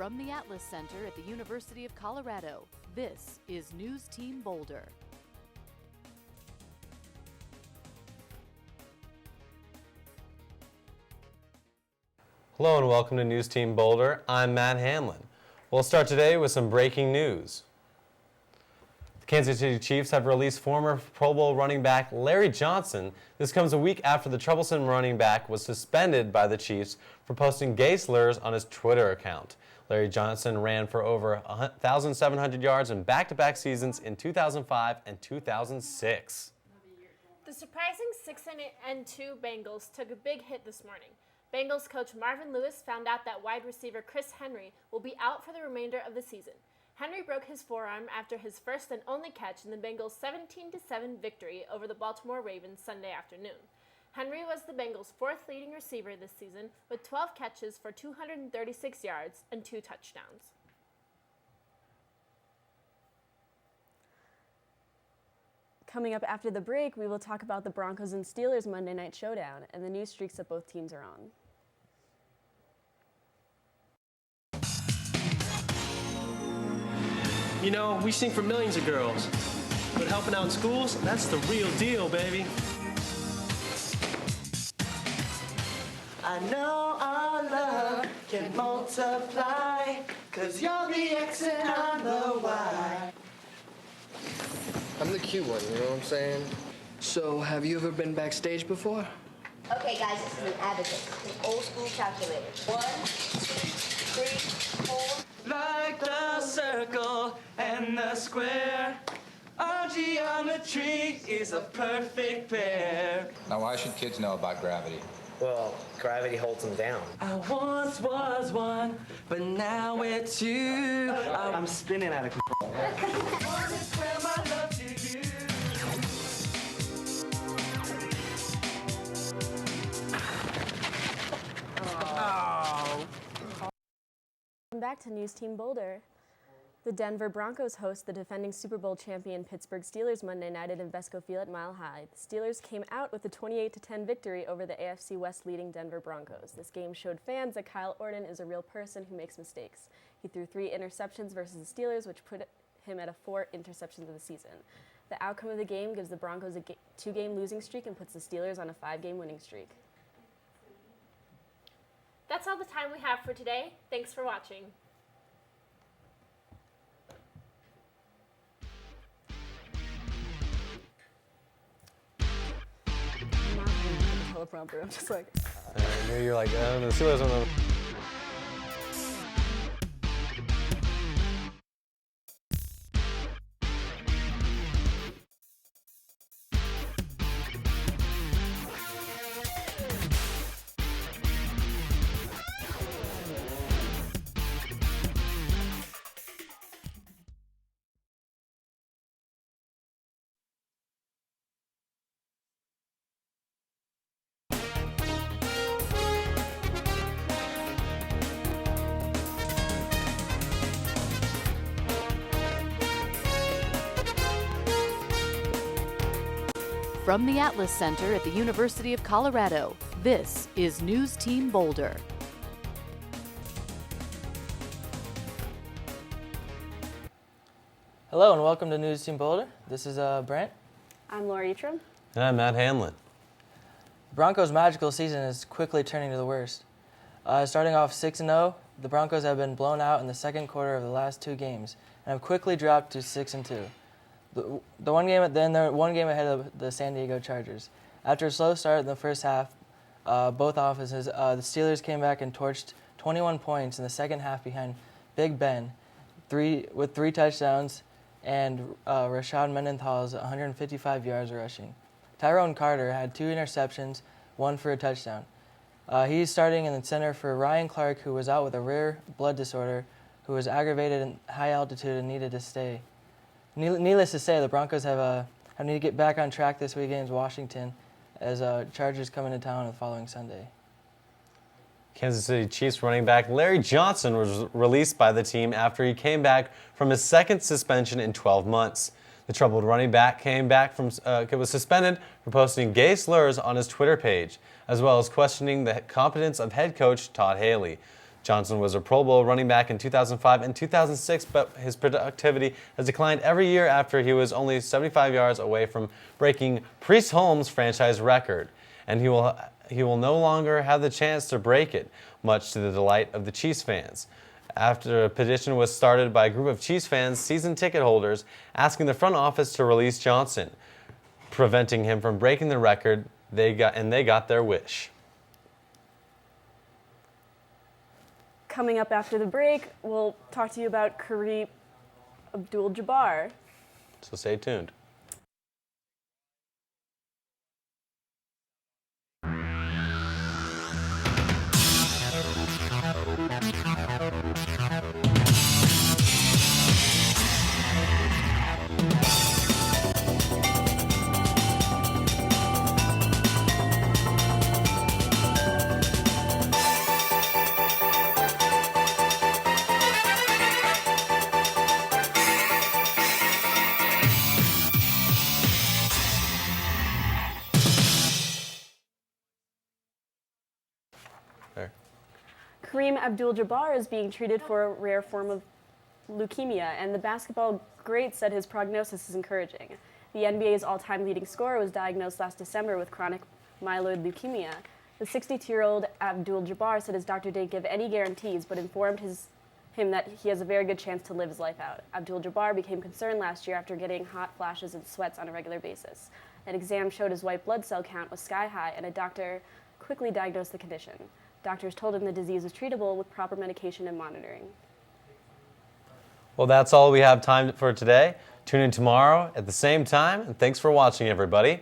From the Atlas Center at the University of Colorado, this is News Team Boulder. Hello and welcome to News Team Boulder. I'm Matt Hamlin. We'll start today with some breaking news. The Kansas City Chiefs have released former Pro Bowl running back Larry Johnson. This comes a week after the troublesome running back was suspended by the Chiefs for posting gay slurs on his Twitter account. Larry Johnson ran for over 1,700 yards in back-to-back seasons in 2005 and 2006. The surprising 6-2 Bengals took a big hit this morning. Bengals coach Marvin Lewis found out that wide receiver Chris Henry will be out for the remainder of the season. Henry broke his forearm after his first and only catch in the Bengals' 17-7 victory over the Baltimore Ravens Sunday afternoon. Henry was the Bengals' fourth leading receiver this season with 12 catches for 236 yards and 2 touchdowns. Coming up after the break, we will talk about the Broncos and Steelers Monday Night Showdown and the new streaks that both teams are on. You know, we sing for millions of girls, but helping out in schools, that's the real deal, baby. I know our love can multiply, 'cause you're the X and I'm the Y. I'm the cute one, you know what I'm saying? So, have you ever been backstage before? Okay, guys, this is an abacus, an old school calculator. 1, 2, 3, 4. Like the circle and the square, our geometry is a perfect pair. Now, why should kids know about gravity? Well, gravity holds them down. I once was one, but now we're two. I'm spinning out of control. Welcome back to News Team Boulder. The Denver Broncos host the defending Super Bowl champion Pittsburgh Steelers Monday night at Invesco Field at Mile High. The Steelers came out with a 28-10 victory over the AFC West leading Denver Broncos. This game showed fans that Kyle Orton is a real person who makes mistakes. He threw 3 interceptions versus the Steelers, which put him at 4 interceptions of the season. The outcome of the game gives the Broncos a 2-game losing streak and puts the Steelers on a 5-game winning streak. That's all the time we have for today. Thanks for watching. Teleprompter. I'm just like. I knew you were like, the Steelers on the. From the Atlas Center at the University of Colorado, this is News Team Boulder. Hello and welcome to News Team Boulder. This is Brent. I'm Laura Etram. And I'm Matt Hamlin. The Broncos' magical season is quickly turning to the worst. Starting off 6-0, the Broncos have been blown out in the second quarter of the last 2 games and have quickly dropped to 6-2. The one game they're 1 game ahead of the San Diego Chargers. After a slow start in the first half, both offenses, the Steelers came back and torched 21 points in the second half behind Big Ben, with 3 touchdowns, and Rashad Mendenthal's 155 yards rushing. Tyrone Carter had 2 interceptions, 1 for a touchdown. He's starting in the center for Ryan Clark, who was out with a rare blood disorder, who was aggravated in high altitude and needed to stay. Needless to say, the Broncos have need to get back on track this week against Washington as Chargers come into town the following Sunday. Kansas City Chiefs running back Larry Johnson was released by the team after he came back from his second suspension in 12 months. The troubled running back was suspended for posting gay slurs on his Twitter page, as well as questioning the competence of head coach Todd Haley. Johnson was a Pro Bowl running back in 2005 and 2006, but his productivity has declined every year after he was only 75 yards away from breaking Priest Holmes' franchise record. And he will no longer have the chance to break it, much to the delight of the Chiefs fans. After a petition was started by a group of Chiefs fans, season ticket holders, asking the front office to release Johnson, preventing him from breaking the record, they got their wish. Coming up after the break, we'll talk to you about Kareem Abdul-Jabbar. So stay tuned. Kareem Abdul-Jabbar is being treated for a rare form of leukemia, and the basketball great said his prognosis is encouraging. The NBA's all-time leading scorer was diagnosed last December with chronic myeloid leukemia. The 62-year-old Abdul-Jabbar said his doctor didn't give any guarantees, but informed him that he has a very good chance to live his life out. Abdul-Jabbar became concerned last year after getting hot flashes and sweats on a regular basis. An exam showed his white blood cell count was sky high, and a doctor quickly diagnosed the condition. Doctors told him the disease was treatable with proper medication and monitoring. Well, that's all we have time for today. Tune in tomorrow at the same time, and thanks for watching, everybody.